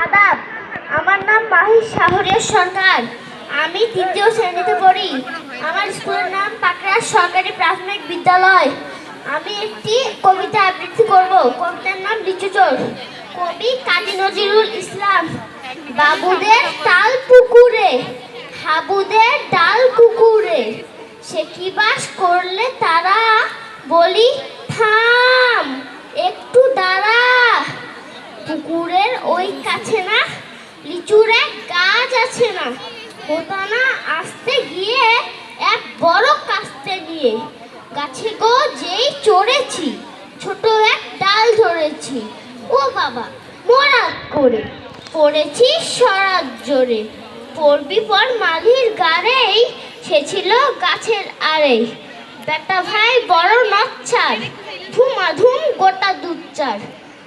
আদাব, আমার নাম মাহির শাহরিয়ার সরকার। আমি তৃতীয় শ্রেণীতে পড়ি। আমার স্কুলের নাম পাকড়া সরকারি প্রাথমিক বিদ্যালয়। আমি একটি কবিতা আবৃত্তি করব। কবিতার নাম লিচু চোর। কবি কাজী নজরুল ইসলাম। বাবুদের তাল পুকুরে, হাবুদের ডাল কুকুরে, সে কি বাস করলে তারা, বলি থাম একটু দাঁড়া। পুকুরের ওই কাছে না লিচুর এক গাছ আছে না, কোথা না আসতে গিয়ে এক বড় কাস্তে নিয়ে, গাছে গো যেই চড়েছি ছোট এক ডাল ধরেছি, ও বাবা মরাত করে পড়েছি সরাত জোরে, পড়বি পর মালির গাড়েই, সে ছিল গাছের আড়েই, বেটা ভাই বড় নচ্ছার, ধুমাধুম গোটা দুধচার,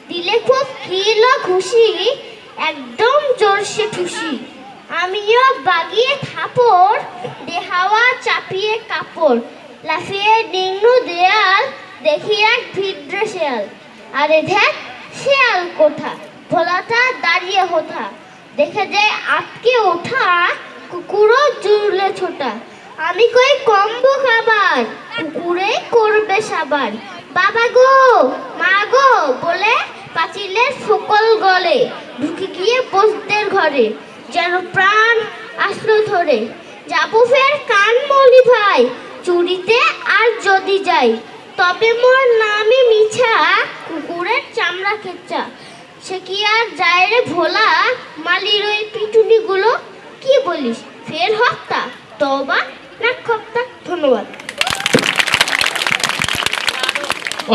দিলে খুব কিল খুশি, একদম জোরসে খুশি। আমিও বাগিয়ে থাপড়, দেহাওয়া চাপিয়ে কাপড়, লাফিয়ে নিম্ন দেয়াল, দেখি এক ভিড়ে শেয়াল। আরে ধ্যাক শেয়াল কোঠা, ভোলাটা দাঁড়িয়ে হোথা, দেখে যায় আটকে ওঠা, কুকুরও জুড়লে ছোটা। আমি কই কম্বো খাবার, কুকুরে করবে সাবার, বাবা গো মা গো বলে পাঁচিলের ফোকল গলে ঢুকে গিয়ে বসদের ঘরে, যেন প্রাণ আসলো ধরে, যাবো ফের কান মলি ভাই চুরিতে, আর যদি যাই তবে মোর নামে মিছা, কুকুরের চামড়া খেচ্চা। সে কি আর যায় রে ভোলা, মালির ওই পিটুনি গুলো, কি বলিস ফের হত্যা, তওবা না খপ্তা। ধন্যবাদ।